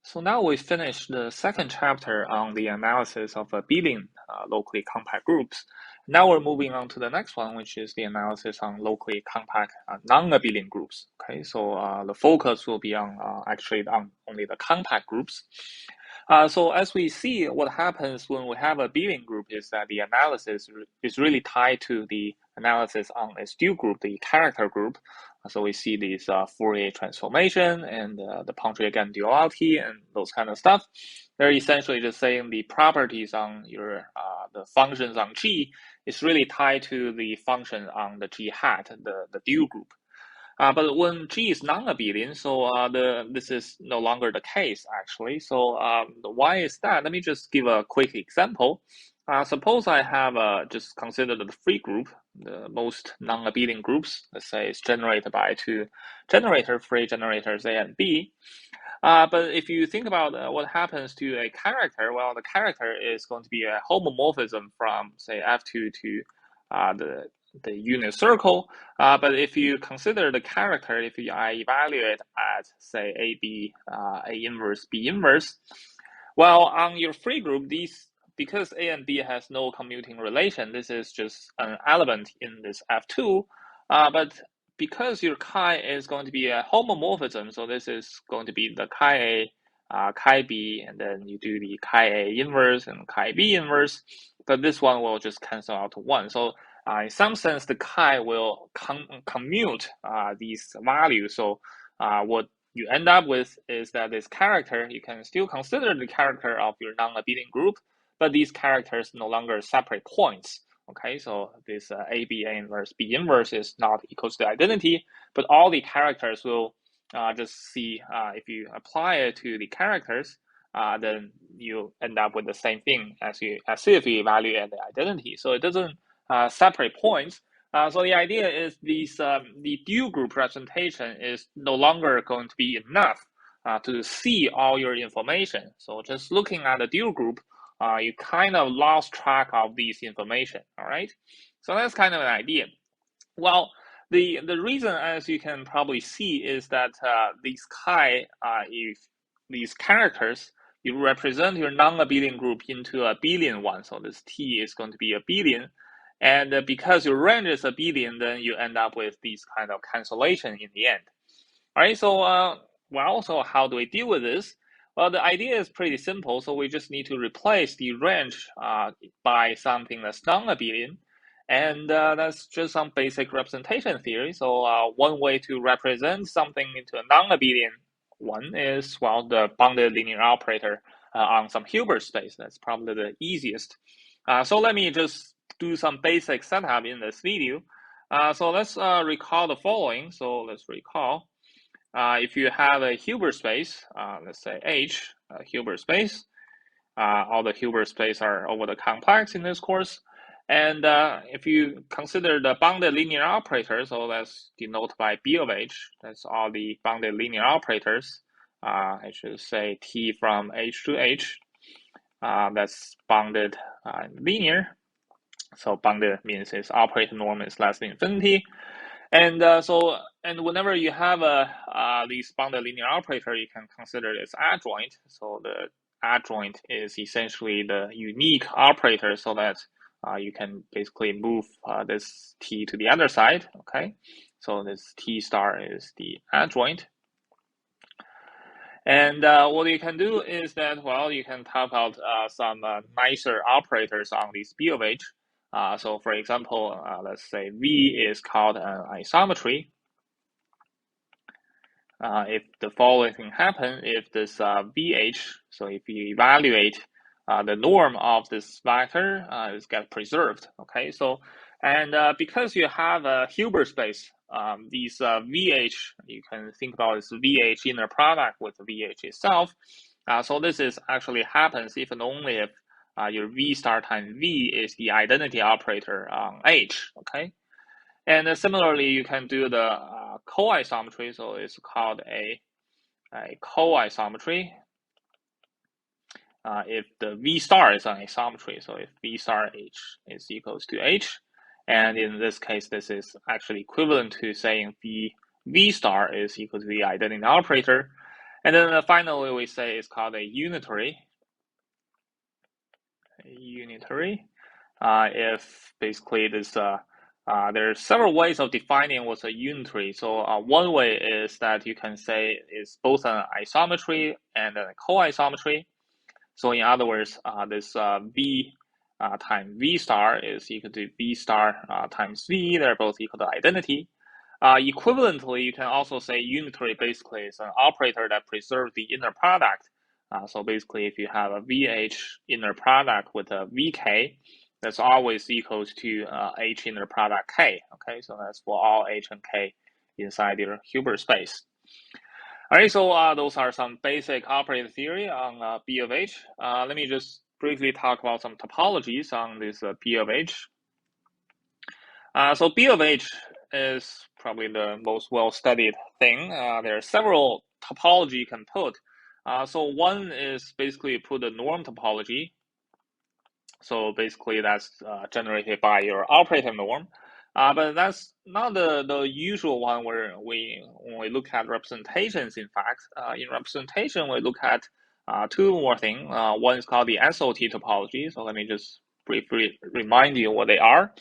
So now we finished the second chapter on the analysis of abelian locally compact groups. Now we're moving on to the next one, which is the analysis on locally compact non-abelian groups. Okay, so the focus will be on actually on only the compact groups. So as we see, what happens when we have a abelian group is that the analysis is really tied to the analysis on a dual group, the character group. So we see these Fourier transformation and the Pontryagin duality and those kind of stuff. They're essentially just saying the properties on your the functions on G is really tied to the function on the G hat, the dual group. But when G is non-abelian, so this is no longer the case actually. So why is that? Let me just give a quick example. Suppose I have just consider the free group, the most non-abelian groups. Let's say it's generated by two free generators A and B. But if you think about what happens to a character, well, the character is going to be a homomorphism from, say, F2 to the unit circle. But if you consider the character, if I evaluate at, say, AB, A inverse, B inverse, well, on your free group, because A and B has no commuting relation, this is just an element in this F2. But because your chi is going to be a homomorphism, so this is going to be the chi A, chi B, and then you do the chi A inverse and chi B inverse, but this one will just cancel out to 1. So in some sense, the chi will commute these values. So what you end up with is that this character, you can still consider the character of your non-abelian group, but these characters no longer separate points. Okay, so this A inverse, B inverse is not equal to the identity, but all the characters will just see if you apply it to the characters, then you end up with the same thing as if you evaluate the identity. So it doesn't separate points. So the idea is the dual group representation is no longer going to be enough to see all your information. So just looking at the dual group, you kind of lost track of these information, all right? So that's kind of an idea. Well, the reason, as you can probably see, is that these chi, if these characters, you represent your non-abelian group into a abelian one. So this T is going to be abelian. And because your range is abelian, then you end up with these kind of cancellation in the end. All right, so well, so how do we deal with this? Well, the idea is pretty simple. So we just need to replace the range by something that's non-abelian. And that's just some basic representation theory. So one way to represent something into a non-abelian one is, well, the bounded linear operator on some Hilbert space. That's probably the easiest. So let me just do some basic setup in this video. So let's recall the following. So let's recall. If you have a Hilbert space, let's say H, Hilbert space, all the Hilbert space are over the complex in this course. And if you consider the bounded linear operator, so that's denoted by B of H, that's all the bounded linear operators. I should say T from H to H, that's bounded linear. So bounded means its operator norm is less than infinity. And and whenever you have these bounded linear operator, you can consider this adjoint. So the adjoint is essentially the unique operator, so that you can basically move this T to the other side. Okay, so this T star is the adjoint. And what you can do is that, well, you can type out some nicer operators on this B of H. So for example, let's say V is called an isometry. If the following thing happen, if this VH, so if you evaluate the norm of this vector, is get preserved. Okay, so and because you have a Hilbert space, these VH, you can think about this VH inner product with VH itself. So this is actually happens if and only if your V star times V is the identity operator on H. Okay. And similarly, you can do the co-isometry. So it's called a co-isometry. If the V star is an isometry, so if V star H is equals to H, and in this case, this is actually equivalent to saying V star is equal to the identity operator. And then finally, we say it's called a unitary. If basically this, there are several ways of defining what's a unitary. So one way is that you can say it's both an isometry and a co-isometry. So in other words, this V times V star is equal to V star times V. They're both equal to identity. Equivalently, you can also say unitary basically is an operator that preserves the inner product. So basically, if you have a VH inner product with a VK, that's always equals to H inner product K. Okay, so that's for all H and K inside your Hilbert space. All right, so those are some basic operator theory on B of H. Let me just briefly talk about some topologies on this B of H. So B of H is probably the most well-studied thing. There are several topology you can put. So one is basically put a norm topology. So basically that's generated by your operator norm. But that's not the usual one where when we look at representations, in fact. In representation, we look at two more things. One is called the SOT topology. So let me just briefly remind you what they are.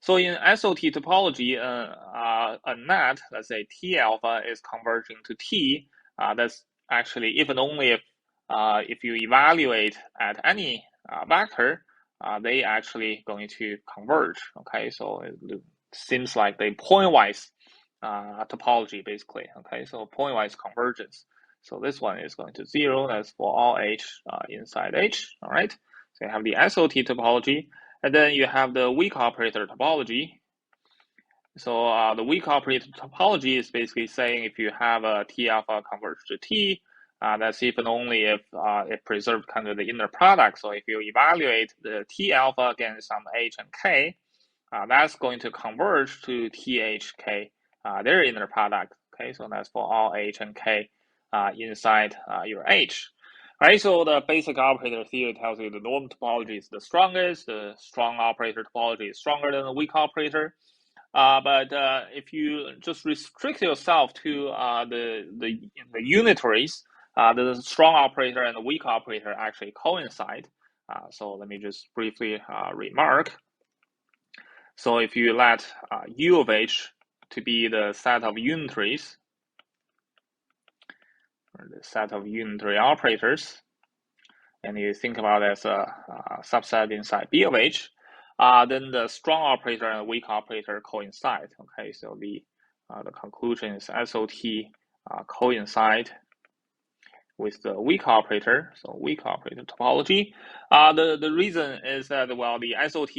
So in SOT topology, a net, let's say T alpha is converging to T. That's actually if and only if you evaluate at any vector, they actually going to converge. Okay, so it seems like the pointwise topology basically. Okay, so pointwise convergence. So this one is going to 0. That's for all H inside H. All right. So you have the SOT topology. And then you have the weak operator topology. So the weak operator topology is basically saying if you have a T alpha converge to T, that's if and only if it preserves kind of the inner product. So if you evaluate the T alpha against some H and K, that's going to converge to THK, their inner product. Okay, so that's for all H and K inside your H. Right, so the basic operator theory tells you the norm topology is the strongest. The strong operator topology is stronger than the weak operator. But if you just restrict yourself to the unitaries, the strong operator and the weak operator actually coincide. So let me just briefly remark. So if you let U of H to be the set of unitaries, or the set of unitary operators, and you think about it as a subset inside B of H, then the strong operator and the weak operator coincide. Okay, so the conclusion is SOT coincide with the weak operator, so weak operator topology. The reason is that, well, the SOT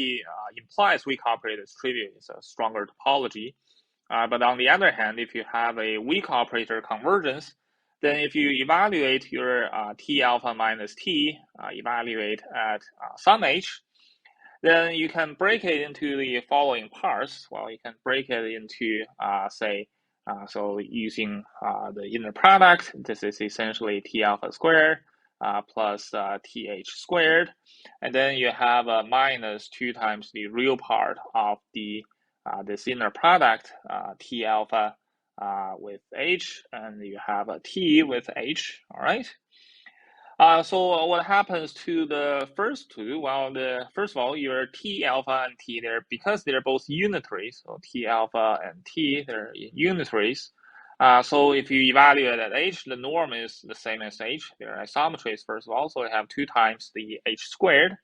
implies weak operator is trivial, it's a stronger topology. But on the other hand, if you have a weak operator convergence, then if you evaluate your T alpha minus T, evaluate at some H, then you can break it into the following parts. Well, you can break it into, say, so using the inner product, this is essentially T alpha squared plus TH squared. And then you have a minus 2 times the real part of the this inner product, T alpha with H, and you have a T with H, all right? So what happens to the first two? Well, first of all, your T alpha and T, because they're both unitaries, so T alpha and T, they're unitaries. So if you evaluate at H, the norm is the same as H. They're isometries, first of all, so you have 2 times the H squared.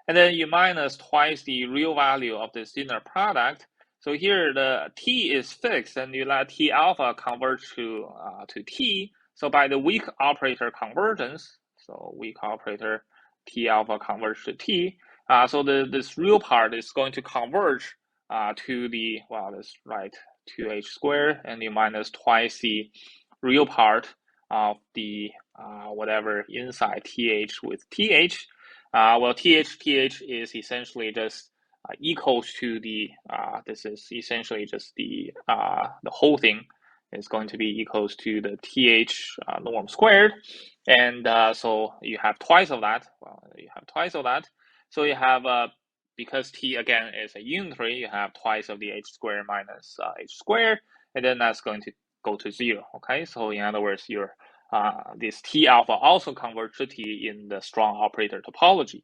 And then you minus twice the real value of this inner product. So here the T is fixed, and you let T alpha converge to T. So by the weak operator convergence, so weak operator T alpha converge to T. So this real part is going to converge to the, well, that's right, 2H squared, and you minus twice the real part of the whatever inside TH with TH. Well, TH is essentially just equals to the, this is essentially just the whole thing is going to be equals to the TH norm squared. And so you have twice of that. Well, you have twice of that. So you have, because T again is a unitary, you have twice of the H squared minus H squared, and then that's going to go to 0. Okay, so in other words, your this T alpha also converts to T in the strong operator topology.